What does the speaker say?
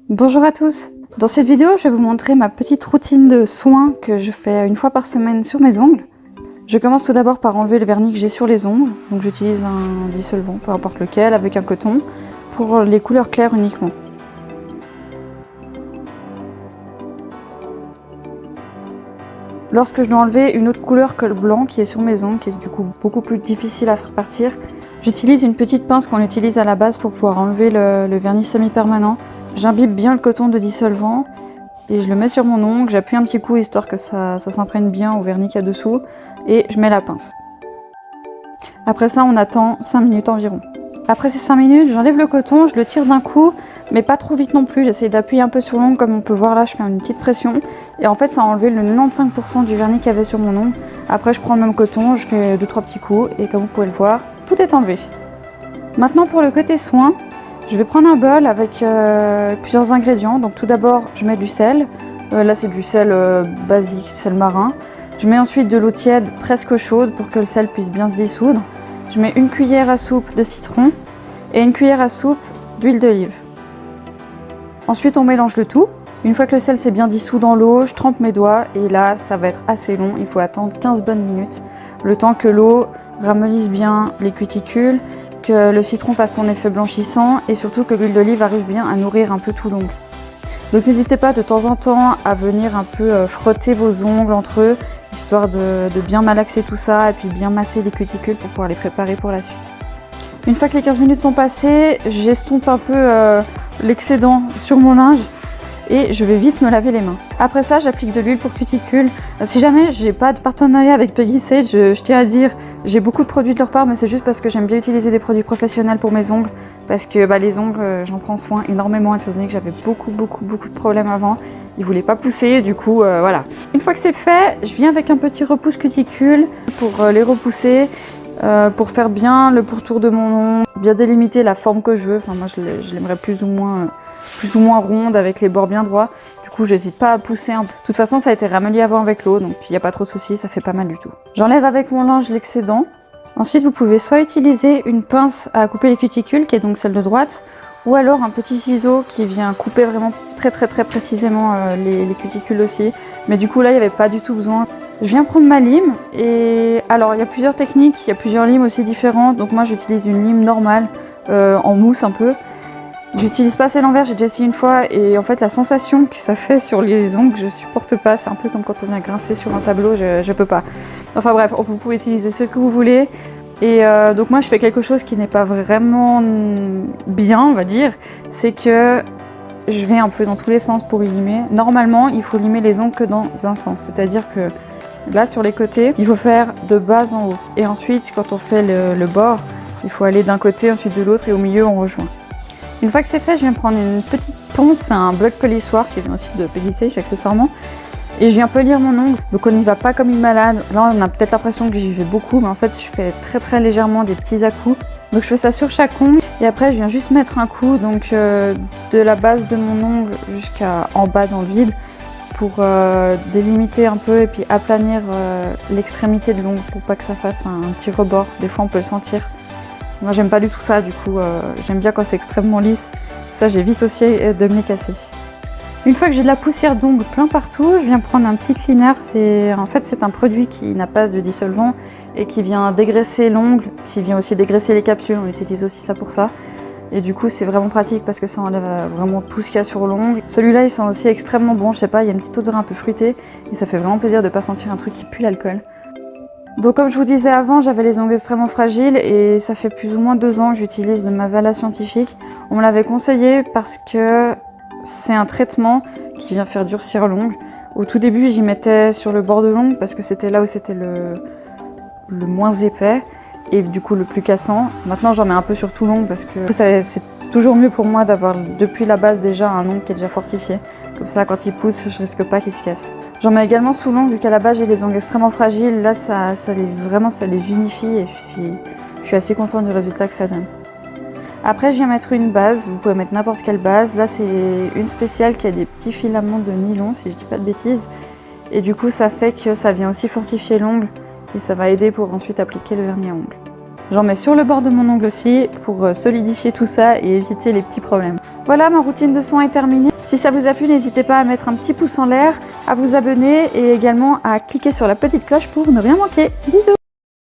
Bonjour à tous. Dans cette vidéo, je vais vous montrer ma petite routine de soins que je fais une fois par semaine sur mes ongles. Je commence tout d'abord par enlever le vernis que j'ai sur les ongles. Donc j'utilise un dissolvant, peu importe lequel, avec un coton, pour les couleurs claires uniquement. Lorsque je dois enlever une autre couleur que le blanc qui est sur mes ongles, qui est du coup beaucoup plus difficile à faire partir, j'utilise une petite pince qu'on utilise à la base pour pouvoir enlever le vernis semi-permanent. J'imbibe bien le coton de dissolvant et je le mets sur mon ongle, j'appuie un petit coup histoire que ça s'imprègne bien au vernis qu'il y a dessous et je mets la pince. Après ça, on attend 5 minutes environ. Après ces 5 minutes, j'enlève le coton, je le tire d'un coup, mais pas trop vite non plus. J'essaie d'appuyer un peu sur l'ongle, comme on peut voir là, je fais une petite pression. Et en fait, ça a enlevé le 95% du vernis qu'il y avait sur mon ongle. Après, je prends le même coton, je fais 2-3 petits coups, et comme vous pouvez le voir, tout est enlevé. Maintenant, pour le côté soin, je vais prendre un bol avec plusieurs ingrédients. Donc tout d'abord, je mets du sel. Là, c'est du sel basique, du sel marin. Je mets ensuite de l'eau tiède, presque chaude, pour que le sel puisse bien se dissoudre. Je mets une cuillère à soupe de citron et une cuillère à soupe d'huile d'olive. Ensuite, on mélange le tout. Une fois que le sel s'est bien dissous dans l'eau, je trempe mes doigts et là, ça va être assez long. Il faut attendre 15 bonnes minutes, le temps que l'eau ramollisse bien les cuticules, que le citron fasse son effet blanchissant et surtout que l'huile d'olive arrive bien à nourrir un peu tout l'ongle. Donc n'hésitez pas de temps en temps à venir un peu frotter vos ongles entre eux, histoire de bien malaxer tout ça et puis bien masser les cuticules pour pouvoir les préparer pour la suite. Une fois que les 15 minutes sont passées, j'estompe un peu l'excédent sur mon linge et je vais vite me laver les mains. Après ça, j'applique de l'huile pour cuticules. Si jamais j'ai pas de partenariat avec Peggy Sage, je tiens à dire, j'ai beaucoup de produits de leur part, mais c'est juste parce que j'aime bien utiliser des produits professionnels pour mes ongles, parce que les ongles, j'en prends soin énormément, étant donné que j'avais beaucoup de problèmes avant. Ils voulaient pas pousser, du coup, voilà. Une fois que c'est fait, je viens avec un petit repousse cuticule pour les repousser, pour faire bien le pourtour de mon ongle, bien délimiter la forme que je veux. Enfin, moi, je l'aimerais plus ou moins ronde avec les bords bien droits. Du coup, j'hésite pas à pousser un peu. De toute façon, ça a été ramolli avant avec l'eau, donc il n'y a pas trop de soucis, ça fait pas mal du tout. J'enlève avec mon linge l'excédent. Ensuite, vous pouvez soit utiliser une pince à couper les cuticules, qui est donc celle de droite, ou alors un petit ciseau qui vient couper vraiment très précisément les cuticules aussi. Mais du coup, là, il n'y avait pas du tout besoin. Je viens prendre ma lime, et alors il y a plusieurs techniques, il y a plusieurs limes aussi différentes. Donc moi, j'utilise une lime normale, en mousse un peu. J'utilise pas celle en verre, j'ai déjà essayé une fois et en fait la sensation que ça fait sur les ongles, je supporte pas. C'est un peu comme quand on vient grincer sur un tableau, je peux pas. Enfin bref, vous pouvez utiliser ce que vous voulez. Et donc moi je fais quelque chose qui n'est pas vraiment bien, on va dire. C'est que je vais un peu dans tous les sens pour y limer. Normalement, il faut limer les ongles que dans un sens. C'est-à-dire que là sur les côtés, il faut faire de bas en haut. Et ensuite, quand on fait le bord, il faut aller d'un côté, ensuite de l'autre et au milieu on rejoint. Une fois que c'est fait, je viens prendre une petite ponce, c'est un bloc polissoir qui vient aussi de Peggy Sage accessoirement. Et je viens polir mon ongle, donc on n'y va pas comme une malade. Là on a peut-être l'impression que j'y vais beaucoup, mais en fait je fais très légèrement des petits à-coups. Donc je fais ça sur chaque ongle et après je viens juste mettre un coup donc de la base de mon ongle jusqu'à en bas dans le vide pour délimiter un peu et puis aplanir l'extrémité de l'ongle pour pas que ça fasse un petit rebord. Des fois on peut le sentir. Moi j'aime pas du tout ça, du coup j'aime bien quand c'est extrêmement lisse. Ça j'évite aussi de me les casser. Une fois que j'ai de la poussière d'ongles plein partout, je viens prendre un petit cleaner. En fait c'est un produit qui n'a pas de dissolvant et qui vient dégraisser l'ongle, qui vient aussi dégraisser les capsules, on utilise aussi ça pour ça. Et du coup c'est vraiment pratique parce que ça enlève vraiment tout ce qu'il y a sur l'ongle. Celui-là il sent aussi extrêmement bon, je sais pas, il y a une petite odeur un peu fruitée et ça fait vraiment plaisir de pas sentir un truc qui pue l'alcool. Donc comme je vous disais avant, j'avais les ongles extrêmement fragiles et ça fait plus ou moins 2 ans que j'utilise le Mavala Scientifique. On me l'avait conseillé parce que c'est un traitement qui vient faire durcir l'ongle. Au tout début, j'y mettais sur le bord de l'ongle parce que c'était là où c'était le moins épais et du coup le plus cassant. Maintenant, j'en mets un peu sur tout l'ongle parce que c'est toujours mieux pour moi d'avoir depuis la base déjà un ongle qui est déjà fortifié. Comme ça, quand il pousse, je risque pas qu'il se casse. J'en mets également sous l'ongle, vu qu'à la base j'ai les ongles extrêmement fragiles. Là, ça les unifie et je suis assez contente du résultat que ça donne. Après, je viens mettre une base. Vous pouvez mettre n'importe quelle base. Là, c'est une spéciale qui a des petits filaments de nylon, si je dis pas de bêtises. Et du coup, ça fait que ça vient aussi fortifier l'ongle et ça va aider pour ensuite appliquer le vernis à ongles. J'en mets sur le bord de mon ongle aussi pour solidifier tout ça et éviter les petits problèmes. Voilà, ma routine de soins est terminée. Si ça vous a plu, n'hésitez pas à mettre un petit pouce en l'air, à vous abonner et également à cliquer sur la petite cloche pour ne rien manquer. Bisous!